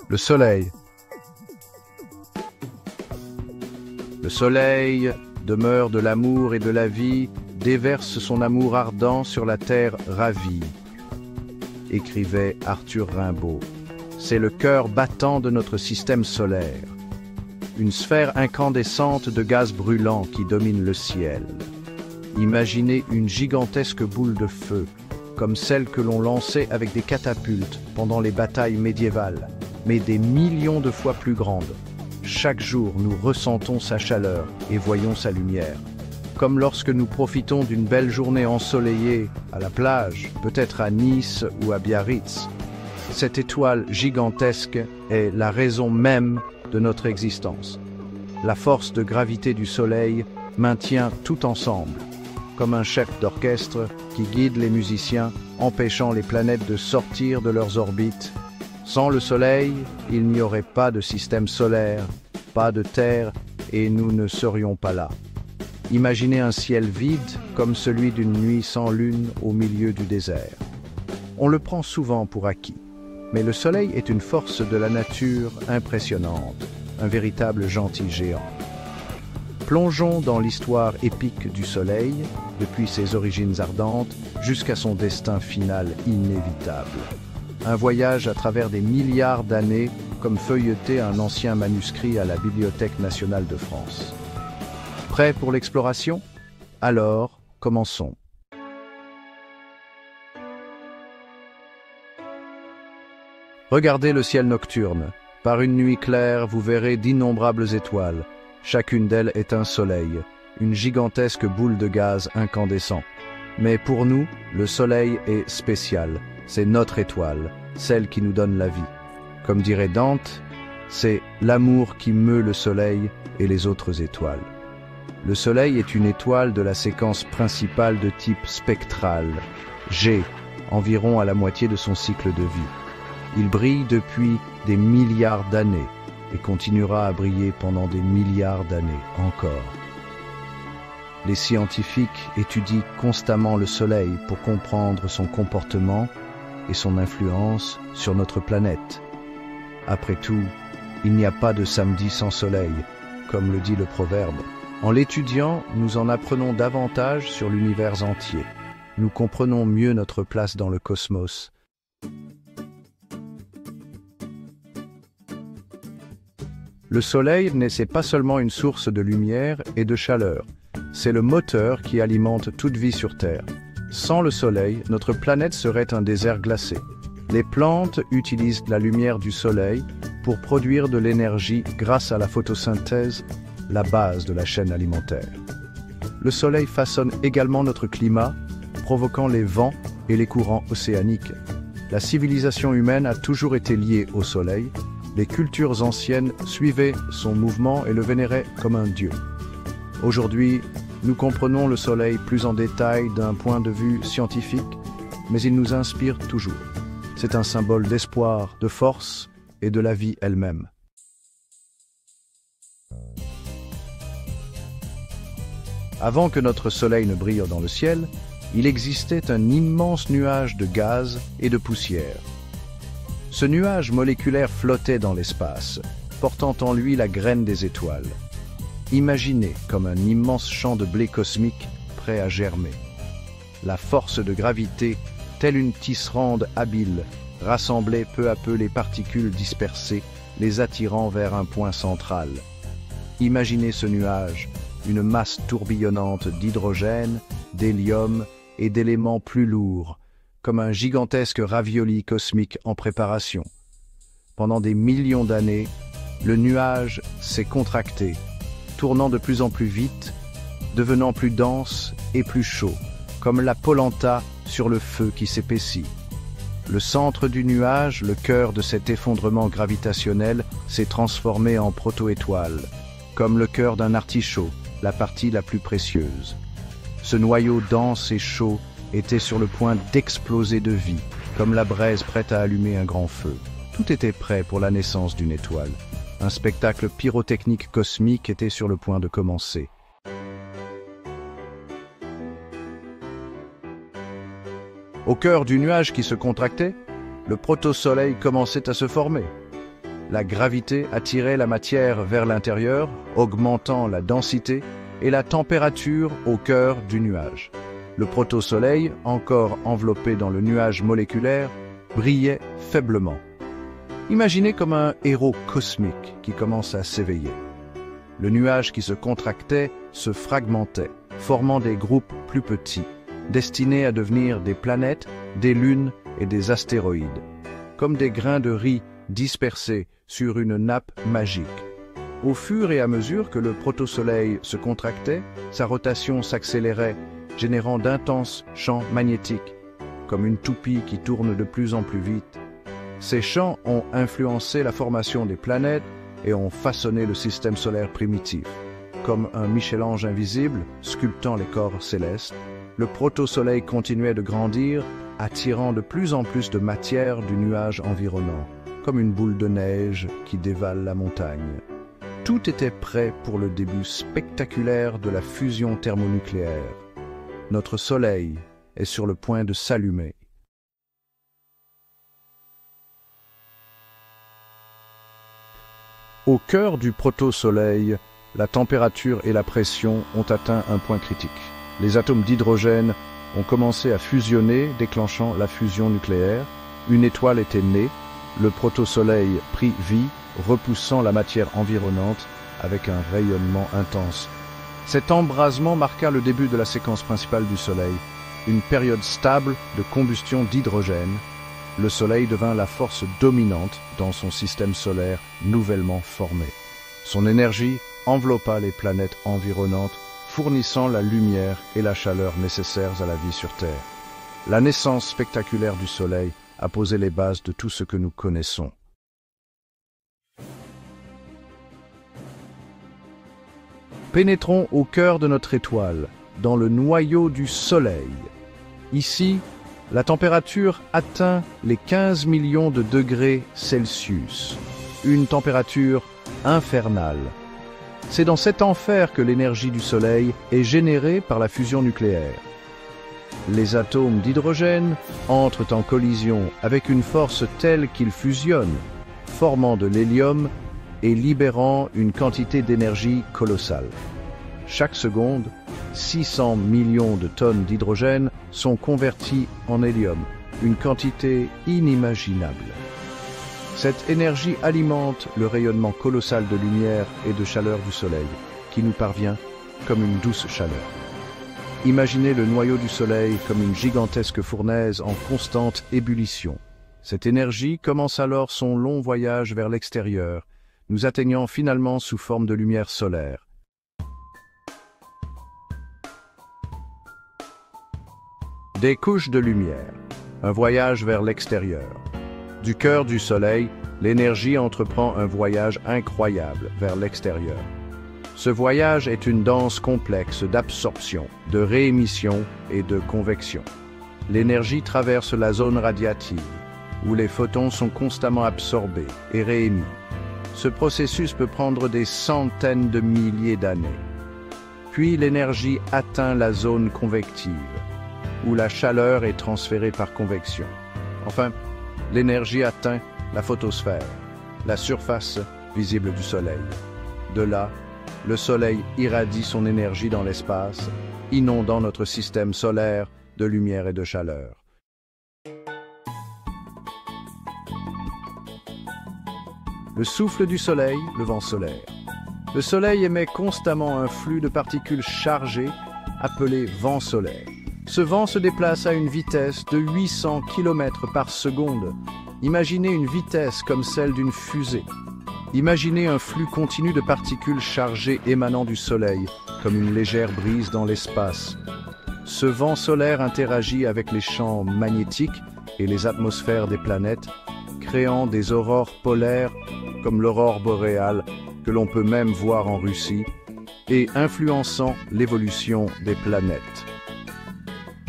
Le soleil. Le soleil, demeure de l'amour et de la vie, déverse son amour ardent sur la terre ravie, écrivait Arthur Rimbaud. C'est le cœur battant de notre système solaire, une sphère incandescente de gaz brûlant qui domine le ciel. Imaginez une gigantesque boule de feu, comme celle que l'on lançait avec des catapultes pendant les batailles médiévales, mais des millions de fois plus grande. Chaque jour, nous ressentons sa chaleur et voyons sa lumière. Comme lorsque nous profitons d'une belle journée ensoleillée à la plage, peut-être à Nice ou à Biarritz. Cette étoile gigantesque est la raison même de notre existence. La force de gravité du Soleil maintient tout ensemble, comme un chef d'orchestre qui guide les musiciens, empêchant les planètes de sortir de leurs orbites. Sans le Soleil, il n'y aurait pas de système solaire, pas de Terre, et nous ne serions pas là. Imaginez un ciel vide comme celui d'une nuit sans lune au milieu du désert. On le prend souvent pour acquis, mais le Soleil est une force de la nature impressionnante, un véritable gentil géant. Plongeons dans l'histoire épique du Soleil, depuis ses origines ardentes jusqu'à son destin final inévitable. Un voyage à travers des milliards d'années, comme feuilleter un ancien manuscrit à la Bibliothèque nationale de France. Prêt pour l'exploration? Alors, commençons. Regardez le ciel nocturne. Par une nuit claire, vous verrez d'innombrables étoiles. Chacune d'elles est un soleil, une gigantesque boule de gaz incandescent. Mais pour nous, le soleil est spécial. C'est notre étoile, celle qui nous donne la vie. Comme dirait Dante, c'est l'amour qui meut le soleil et les autres étoiles. Le soleil est une étoile de la séquence principale de type spectral, G, environ à la moitié de son cycle de vie. Il brille depuis des milliards d'années et continuera à briller pendant des milliards d'années encore. Les scientifiques étudient constamment le soleil pour comprendre son comportement et son influence sur notre planète. Après tout, il n'y a pas de samedi sans soleil, comme le dit le proverbe. En l'étudiant, nous en apprenons davantage sur l'univers entier. Nous comprenons mieux notre place dans le cosmos. Le soleil n'est pas seulement une source de lumière et de chaleur, c'est le moteur qui alimente toute vie sur Terre. Sans le soleil, notre planète serait un désert glacé. Les plantes utilisent la lumière du soleil pour produire de l'énergie grâce à la photosynthèse, la base de la chaîne alimentaire. Le soleil façonne également notre climat, provoquant les vents et les courants océaniques. La civilisation humaine a toujours été liée au soleil. Les cultures anciennes suivaient son mouvement et le vénéraient comme un dieu. Aujourd'hui, nous comprenons le soleil plus en détail d'un point de vue scientifique, mais il nous inspire toujours. C'est un symbole d'espoir, de force et de la vie elle-même. Avant que notre soleil ne brille dans le ciel, il existait un immense nuage de gaz et de poussière. Ce nuage moléculaire flottait dans l'espace, portant en lui la graine des étoiles. Imaginez comme un immense champ de blé cosmique prêt à germer. La force de gravité, telle une tisserande habile, rassemblait peu à peu les particules dispersées, les attirant vers un point central. Imaginez ce nuage, une masse tourbillonnante d'hydrogène, d'hélium et d'éléments plus lourds, comme un gigantesque ravioli cosmique en préparation. Pendant des millions d'années, le nuage s'est contracté, tournant de plus en plus vite, devenant plus dense et plus chaud, comme la polenta sur le feu qui s'épaissit. Le centre du nuage, le cœur de cet effondrement gravitationnel, s'est transformé en proto-étoile, comme le cœur d'un artichaut, la partie la plus précieuse. Ce noyau dense et chaud était sur le point d'exploser de vie, comme la braise prête à allumer un grand feu. Tout était prêt pour la naissance d'une étoile. Un spectacle pyrotechnique cosmique était sur le point de commencer. Au cœur du nuage qui se contractait, le proto-soleil commençait à se former. La gravité attirait la matière vers l'intérieur, augmentant la densité et la température au cœur du nuage. Le proto-soleil, encore enveloppé dans le nuage moléculaire, brillait faiblement. Imaginez comme un héros cosmique qui commence à s'éveiller. Le nuage qui se contractait se fragmentait, formant des groupes plus petits, destinés à devenir des planètes, des lunes et des astéroïdes, comme des grains de riz dispersés sur une nappe magique. Au fur et à mesure que le proto-soleil se contractait, sa rotation s'accélérait, générant d'intenses champs magnétiques, comme une toupie qui tourne de plus en plus vite. Ces champs ont influencé la formation des planètes et ont façonné le système solaire primitif. Comme un Michel-Ange invisible sculptant les corps célestes, le proto-soleil continuait de grandir, attirant de plus en plus de matière du nuage environnant, comme une boule de neige qui dévale la montagne. Tout était prêt pour le début spectaculaire de la fusion thermonucléaire. Notre Soleil est sur le point de s'allumer. Au cœur du proto-soleil, la température et la pression ont atteint un point critique. Les atomes d'hydrogène ont commencé à fusionner, déclenchant la fusion nucléaire. Une étoile était née, le proto-soleil prit vie, repoussant la matière environnante avec un rayonnement intense. Cet embrasement marqua le début de la séquence principale du Soleil, une période stable de combustion d'hydrogène. Le Soleil devint la force dominante dans son système solaire nouvellement formé. Son énergie enveloppa les planètes environnantes, fournissant la lumière et la chaleur nécessaires à la vie sur Terre. La naissance spectaculaire du Soleil a posé les bases de tout ce que nous connaissons. Pénétrons au cœur de notre étoile, dans le noyau du Soleil. Ici, la température atteint les 15 millions de degrés Celsius, une température infernale. C'est dans cet enfer que l'énergie du Soleil est générée par la fusion nucléaire. Les atomes d'hydrogène entrent en collision avec une force telle qu'ils fusionnent, formant de l'hélium et libérant une quantité d'énergie colossale. Chaque seconde, 600 millions de tonnes d'hydrogène sont converties en hélium, une quantité inimaginable. Cette énergie alimente le rayonnement colossal de lumière et de chaleur du Soleil, qui nous parvient comme une douce chaleur. Imaginez le noyau du Soleil comme une gigantesque fournaise en constante ébullition. Cette énergie commence alors son long voyage vers l'extérieur, nous atteignant finalement sous forme de lumière solaire. Des couches de lumière, un voyage vers l'extérieur. Du cœur du Soleil, l'énergie entreprend un voyage incroyable vers l'extérieur. Ce voyage est une danse complexe d'absorption, de réémission et de convection. L'énergie traverse la zone radiative, où les photons sont constamment absorbés et réémis. Ce processus peut prendre des centaines de milliers d'années. Puis l'énergie atteint la zone convective, où la chaleur est transférée par convection. Enfin, l'énergie atteint la photosphère, la surface visible du Soleil. De là, le Soleil irradie son énergie dans l'espace, inondant notre système solaire de lumière et de chaleur. Le souffle du Soleil, le vent solaire. Le Soleil émet constamment un flux de particules chargées appelé vent solaire. Ce vent se déplace à une vitesse de 800 km par seconde. Imaginez une vitesse comme celle d'une fusée. Imaginez un flux continu de particules chargées émanant du Soleil, comme une légère brise dans l'espace. Ce vent solaire interagit avec les champs magnétiques et les atmosphères des planètes, créant des aurores polaires comme l'aurore boréale, que l'on peut même voir en Russie, et influençant l'évolution des planètes.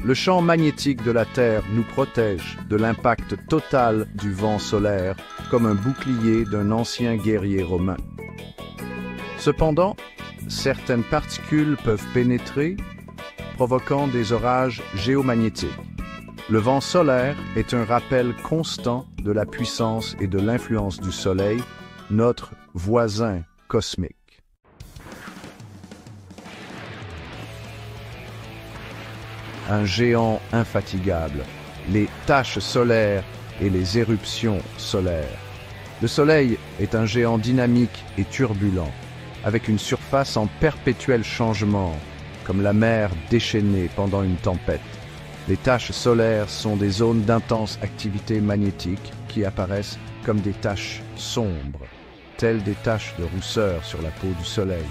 Le champ magnétique de la Terre nous protège de l'impact total du vent solaire, comme un bouclier d'un ancien guerrier romain. Cependant, certaines particules peuvent pénétrer, provoquant des orages géomagnétiques. Le vent solaire est un rappel constant de la puissance et de l'influence du Soleil notre voisin cosmique. Un géant infatigable, les taches solaires et les éruptions solaires. Le Soleil est un géant dynamique et turbulent, avec une surface en perpétuel changement, comme la mer déchaînée pendant une tempête. Les taches solaires sont des zones d'intense activité magnétique qui apparaissent comme des taches sombres, telles des taches de rousseur sur la peau du Soleil.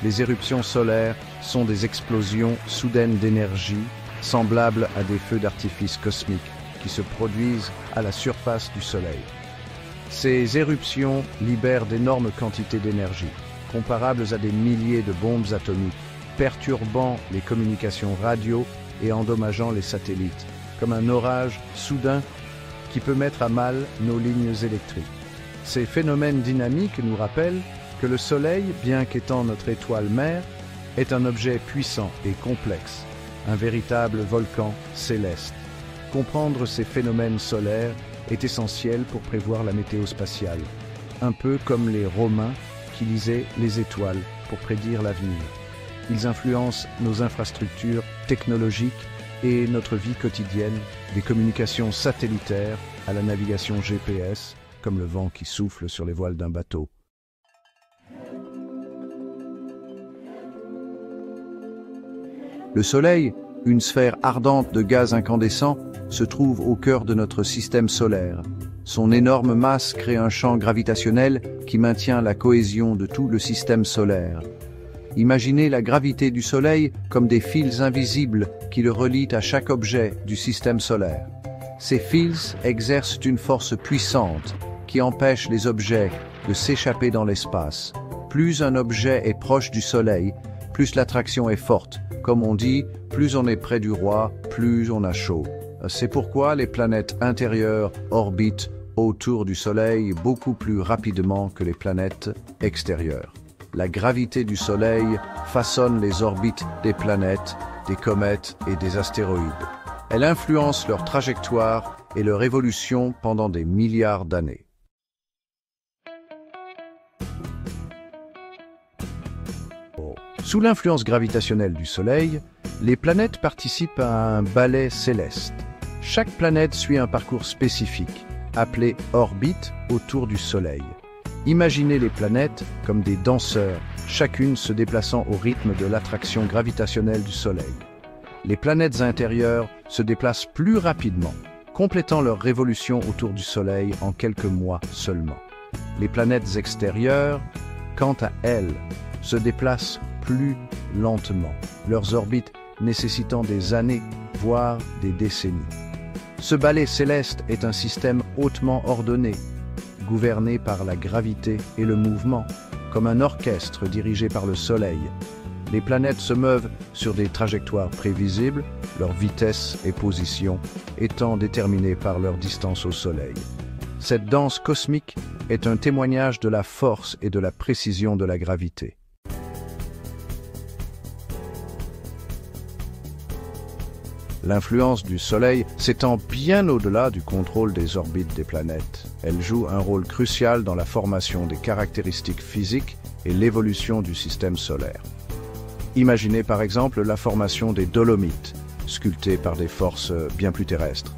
Les éruptions solaires sont des explosions soudaines d'énergie, semblables à des feux d'artifice cosmiques qui se produisent à la surface du Soleil. Ces éruptions libèrent d'énormes quantités d'énergie, comparables à des milliers de bombes atomiques, perturbant les communications radio et endommageant les satellites, comme un orage soudain qui peut mettre à mal nos lignes électriques. Ces phénomènes dynamiques nous rappellent que le Soleil, bien qu'étant notre étoile mère, est un objet puissant et complexe, un véritable volcan céleste. Comprendre ces phénomènes solaires est essentiel pour prévoir la météo spatiale, un peu comme les Romains qui lisaient les étoiles pour prédire l'avenir. Ils influencent nos infrastructures technologiques et notre vie quotidienne, des communications satellitaires à la navigation GPS, comme le vent qui souffle sur les voiles d'un bateau. Le Soleil, une sphère ardente de gaz incandescent, se trouve au cœur de notre système solaire. Son énorme masse crée un champ gravitationnel qui maintient la cohésion de tout le système solaire. Imaginez la gravité du Soleil comme des fils invisibles qui le relient à chaque objet du système solaire. Ces fils exercent une force puissante qui empêche les objets de s'échapper dans l'espace. Plus un objet est proche du Soleil, plus l'attraction est forte. Comme on dit, plus on est près du roi, plus on a chaud. C'est pourquoi les planètes intérieures orbitent autour du Soleil beaucoup plus rapidement que les planètes extérieures. La gravité du Soleil façonne les orbites des planètes, des comètes et des astéroïdes. Elle influence leur trajectoire et leur évolution pendant des milliards d'années. Sous l'influence gravitationnelle du Soleil, les planètes participent à un ballet céleste. Chaque planète suit un parcours spécifique, appelé orbite autour du Soleil. Imaginez les planètes comme des danseurs, chacune se déplaçant au rythme de l'attraction gravitationnelle du Soleil. Les planètes intérieures se déplacent plus rapidement, complétant leur révolution autour du Soleil en quelques mois seulement. Les planètes extérieures, quant à elles, se déplacent plus lentement, leurs orbites nécessitant des années, voire des décennies. Ce ballet céleste est un système hautement ordonné, gouverné par la gravité et le mouvement, comme un orchestre dirigé par le Soleil. Les planètes se meuvent sur des trajectoires prévisibles, leur vitesse et position étant déterminées par leur distance au Soleil. Cette danse cosmique est un témoignage de la force et de la précision de la gravité. L'influence du Soleil s'étend bien au-delà du contrôle des orbites des planètes. Elle joue un rôle crucial dans la formation des caractéristiques physiques et l'évolution du système solaire. Imaginez par exemple la formation des Dolomites, sculptées par des forces bien plus terrestres.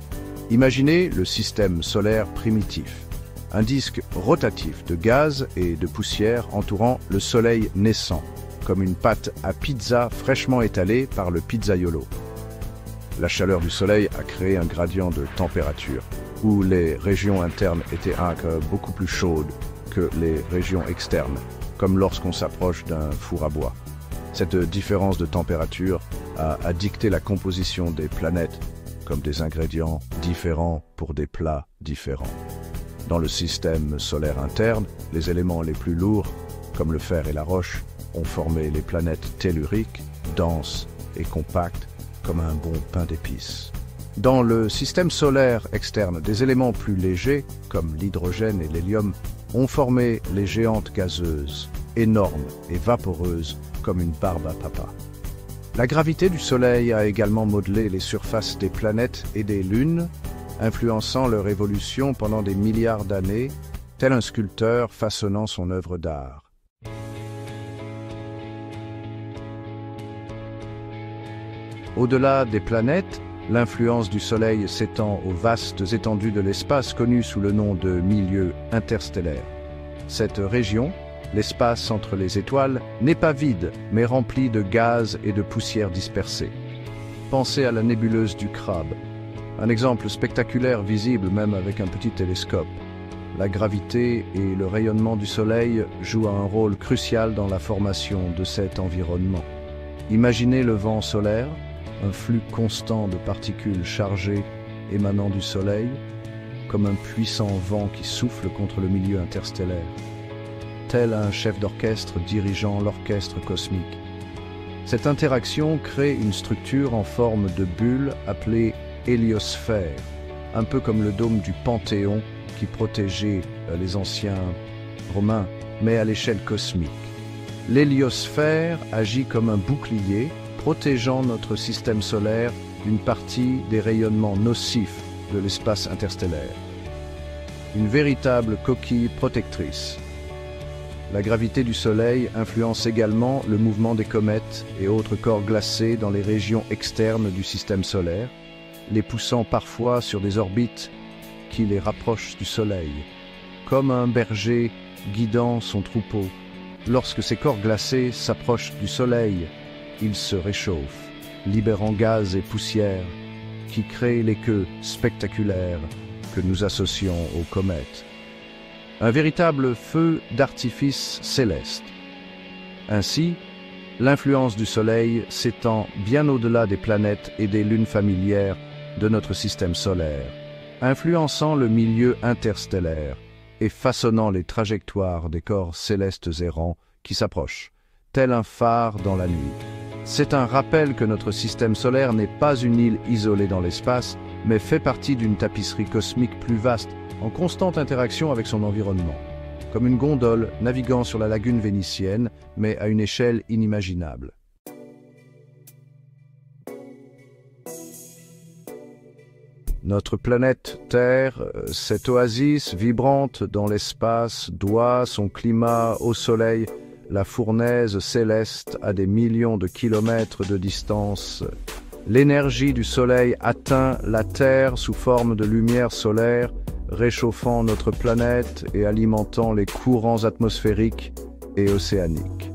Imaginez le système solaire primitif, un disque rotatif de gaz et de poussière entourant le Soleil naissant, comme une pâte à pizza fraîchement étalée par le pizzaiolo. La chaleur du Soleil a créé un gradient de température, où les régions internes étaient beaucoup plus chaudes que les régions externes, comme lorsqu'on s'approche d'un four à bois. Cette différence de température a dicté la composition des planètes comme des ingrédients différents pour des plats différents. Dans le système solaire interne, les éléments les plus lourds, comme le fer et la roche, ont formé les planètes telluriques, denses et compactes, comme un bon pain d'épices. Dans le système solaire externe, des éléments plus légers, comme l'hydrogène et l'hélium, ont formé les géantes gazeuses, énormes et vaporeuses, comme une barbe à papa. La gravité du Soleil a également modelé les surfaces des planètes et des lunes, influençant leur évolution pendant des milliards d'années. tel un sculpteur façonnant son œuvre d'art. Au-delà des planètes, l'influence du Soleil s'étend aux vastes étendues de l'espace connues sous le nom de milieu interstellaire. Cette région, l'espace entre les étoiles, n'est pas vide, mais rempli de gaz et de poussière dispersée. Pensez à la nébuleuse du Crabe, un exemple spectaculaire visible même avec un petit télescope. La gravité et le rayonnement du Soleil jouent un rôle crucial dans la formation de cet environnement. Imaginez le vent solaire, un flux constant de particules chargées émanant du Soleil, comme un puissant vent qui souffle contre le milieu interstellaire, tel un chef d'orchestre dirigeant l'orchestre cosmique. Cette interaction crée une structure en forme de bulle appelée héliosphère, un peu comme le dôme du Panthéon qui protégeait les anciens Romains, mais à l'échelle cosmique. L'héliosphère agit comme un bouclier, protégeant notre système solaire d'une partie des rayonnements nocifs de l'espace interstellaire. Une véritable coquille protectrice. La gravité du Soleil influence également le mouvement des comètes et autres corps glacés dans les régions externes du système solaire, les poussant parfois sur des orbites qui les rapprochent du Soleil, comme un berger guidant son troupeau. Lorsque ces corps glacés s'approchent du Soleil, ils se réchauffent, libérant gaz et poussière qui créent les queues spectaculaires que nous associons aux comètes. Un véritable feu d'artifice céleste. Ainsi, l'influence du Soleil s'étend bien au-delà des planètes et des lunes familières de notre système solaire, influençant le milieu interstellaire et façonnant les trajectoires des corps célestes errants qui s'approchent, tel un phare dans la nuit. C'est un rappel que notre système solaire n'est pas une île isolée dans l'espace, mais fait partie d'une tapisserie cosmique plus vaste, en constante interaction avec son environnement, comme une gondole naviguant sur la lagune vénitienne, mais à une échelle inimaginable. Notre planète Terre, cette oasis vibrante dans l'espace, doit son climat au Soleil, la fournaise céleste à des millions de kilomètres de distance. L'énergie du Soleil atteint la Terre sous forme de lumière solaire, réchauffant notre planète et alimentant les courants atmosphériques et océaniques.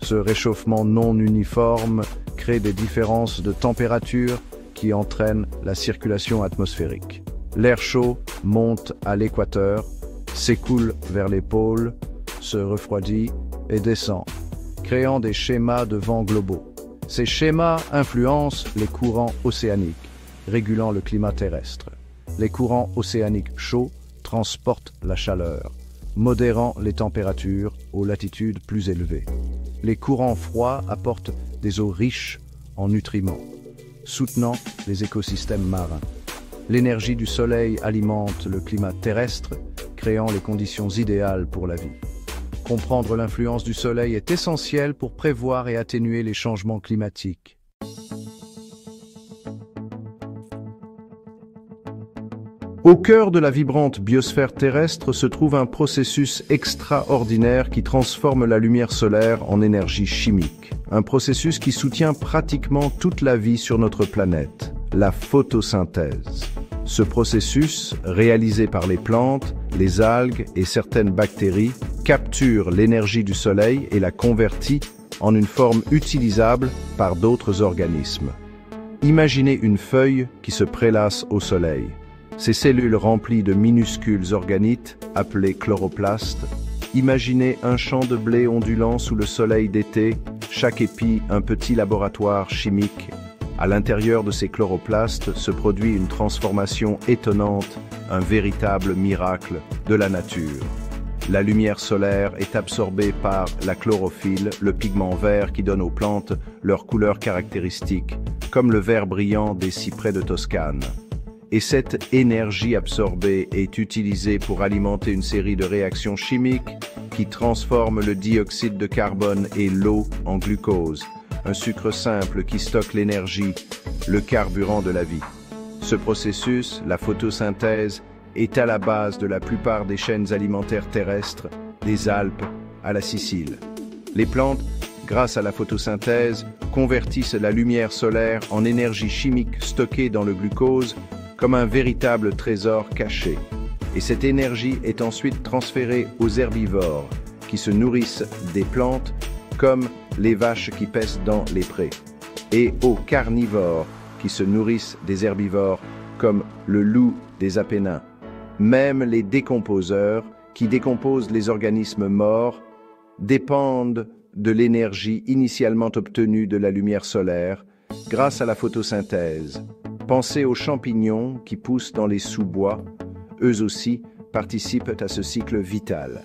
Ce réchauffement non uniforme crée des différences de température qui entraînent la circulation atmosphérique. L'air chaud monte à l'équateur, s'écoule vers les pôles, se refroidit et descend, créant des schémas de vent globaux. Ces schémas influencent les courants océaniques, régulant le climat terrestre. Les courants océaniques chauds transportent la chaleur, modérant les températures aux latitudes plus élevées. Les courants froids apportent des eaux riches en nutriments, soutenant les écosystèmes marins. L'énergie du Soleil alimente le climat terrestre, créant les conditions idéales pour la vie. Comprendre l'influence du Soleil est essentiel pour prévoir et atténuer les changements climatiques. Au cœur de la vibrante biosphère terrestre se trouve un processus extraordinaire qui transforme la lumière solaire en énergie chimique. Un processus qui soutient pratiquement toute la vie sur notre planète, la photosynthèse. Ce processus, réalisé par les plantes, les algues et certaines bactéries, capture l'énergie du Soleil et la convertit en une forme utilisable par d'autres organismes. Imaginez une feuille qui se prélasse au Soleil. Ces cellules remplies de minuscules organites, appelés chloroplastes. Imaginez un champ de blé ondulant sous le soleil d'été, chaque épi un petit laboratoire chimique. À l'intérieur de ces chloroplastes se produit une transformation étonnante, un véritable miracle de la nature. La lumière solaire est absorbée par la chlorophylle, le pigment vert qui donne aux plantes leur couleur caractéristique, comme le vert brillant des cyprès de Toscane. Et cette énergie absorbée est utilisée pour alimenter une série de réactions chimiques qui transforment le dioxyde de carbone et l'eau en glucose, un sucre simple qui stocke l'énergie, le carburant de la vie. Ce processus, la photosynthèse, est à la base de la plupart des chaînes alimentaires terrestres, des Alpes à la Sicile. Les plantes, grâce à la photosynthèse, convertissent la lumière solaire en énergie chimique stockée dans le glucose comme un véritable trésor caché. Et cette énergie est ensuite transférée aux herbivores qui se nourrissent des plantes comme les vaches qui paissent dans les prés, et aux carnivores qui se nourrissent des herbivores comme le loup des Apennins. Même les décomposeurs, qui décomposent les organismes morts, dépendent de l'énergie initialement obtenue de la lumière solaire grâce à la photosynthèse. Pensez aux champignons qui poussent dans les sous-bois, eux aussi participent à ce cycle vital.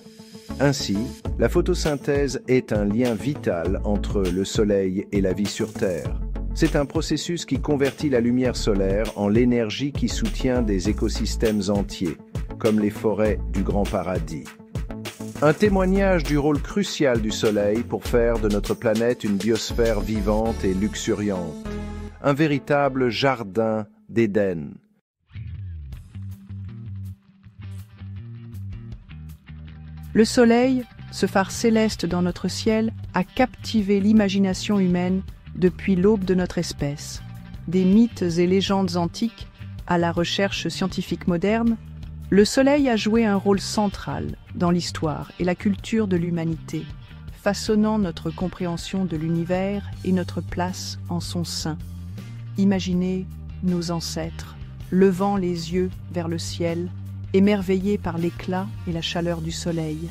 Ainsi, la photosynthèse est un lien vital entre le Soleil et la vie sur Terre. C'est un processus qui convertit la lumière solaire en l'énergie qui soutient des écosystèmes entiers, comme les forêts du Grand Paradis. Un témoignage du rôle crucial du Soleil pour faire de notre planète une biosphère vivante et luxuriante. Un véritable jardin d'Éden. Le Soleil, ce phare céleste dans notre ciel, a captivé l'imagination humaine depuis l'aube de notre espèce. Des mythes et légendes antiques à la recherche scientifique moderne, le Soleil a joué un rôle central dans l'histoire et la culture de l'humanité, façonnant notre compréhension de l'univers et notre place en son sein. Imaginez nos ancêtres, levant les yeux vers le ciel, émerveillés par l'éclat et la chaleur du soleil.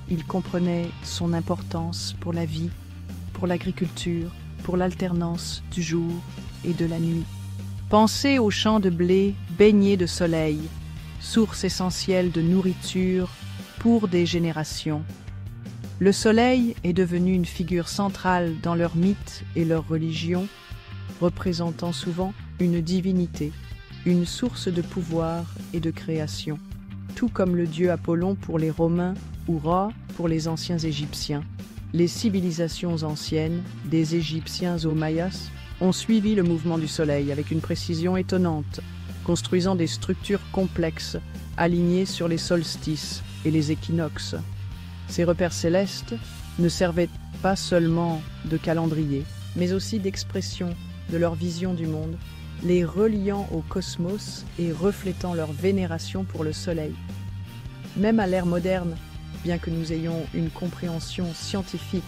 Ils comprenaient son importance pour la vie, pour l'agriculture, pour l'alternance du jour et de la nuit. Pensez aux champs de blé baignés de soleil, source essentielle de nourriture pour des générations. Le soleil est devenu une figure centrale dans leurs mythes et leurs religions, représentant souvent une divinité, une source de pouvoir et de création, tout comme le dieu Apollon pour les Romains ou Ra pour les anciens Égyptiens. Les civilisations anciennes, des Égyptiens aux Mayas, ont suivi le mouvement du soleil avec une précision étonnante, construisant des structures complexes, alignées sur les solstices et les équinoxes. Ces repères célestes ne servaient pas seulement de calendrier, mais aussi d'expression de leur vision du monde, les reliant au cosmos et reflétant leur vénération pour le soleil. Même à l'ère moderne, bien que nous ayons une compréhension scientifique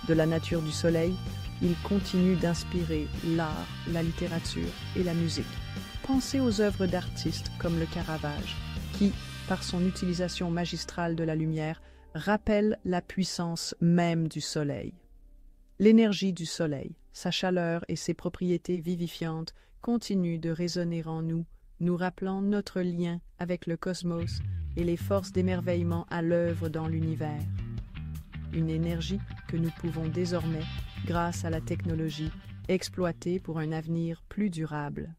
de la nature du soleil, il continue d'inspirer l'art, la littérature et la musique. Pensez aux œuvres d'artistes comme le Caravage, qui, par son utilisation magistrale de la lumière, rappelle la puissance même du soleil. L'énergie du soleil, sa chaleur et ses propriétés vivifiantes continuent de résonner en nous, nous rappelant notre lien avec le cosmos et les forces d'émerveillement à l'œuvre dans l'univers. Une énergie que nous pouvons désormais, grâce à la technologie, exploiter pour un avenir plus durable.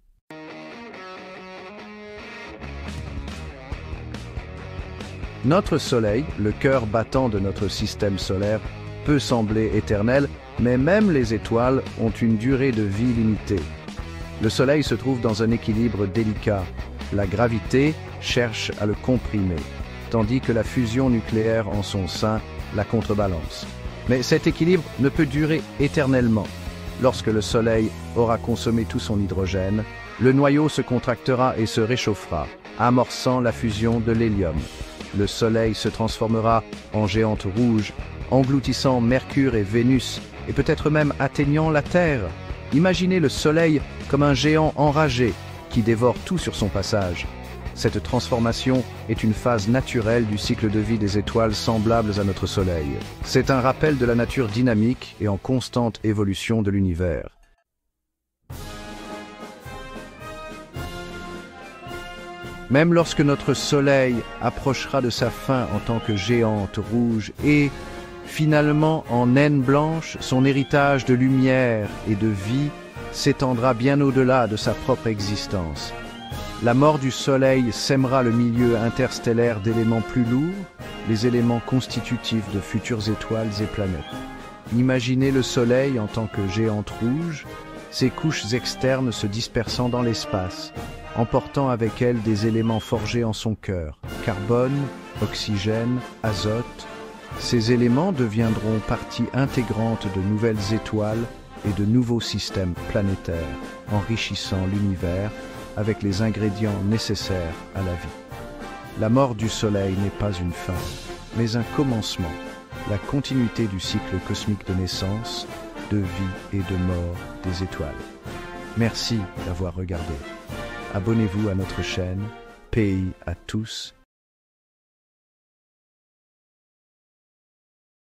Notre Soleil, le cœur battant de notre système solaire, peut sembler éternel, mais même les étoiles ont une durée de vie limitée. Le Soleil se trouve dans un équilibre délicat. La gravité cherche à le comprimer, tandis que la fusion nucléaire en son sein la contrebalance. Mais cet équilibre ne peut durer éternellement. Lorsque le Soleil aura consommé tout son hydrogène, le noyau se contractera et se réchauffera, amorçant la fusion de l'hélium. Le Soleil se transformera en géante rouge, engloutissant Mercure et Vénus, et peut-être même atteignant la Terre. Imaginez le Soleil comme un géant enragé qui dévore tout sur son passage. Cette transformation est une phase naturelle du cycle de vie des étoiles semblables à notre Soleil. C'est un rappel de la nature dynamique et en constante évolution de l'univers. Même lorsque notre Soleil approchera de sa fin en tant que géante rouge et, finalement, en naine blanche, son héritage de lumière et de vie s'étendra bien au-delà de sa propre existence. La mort du Soleil sèmera le milieu interstellaire d'éléments plus lourds, les éléments constitutifs de futures étoiles et planètes. Imaginez le Soleil en tant que géante rouge, ses couches externes se dispersant dans l'espace, emportant avec elle des éléments forgés en son cœur, carbone, oxygène, azote. Ces éléments deviendront partie intégrante de nouvelles étoiles et de nouveaux systèmes planétaires, enrichissant l'univers avec les ingrédients nécessaires à la vie. La mort du Soleil n'est pas une fin, mais un commencement, la continuité du cycle cosmique de naissance, de vie et de mort des étoiles. Merci d'avoir regardé. Abonnez-vous à notre chaîne. Pays à tous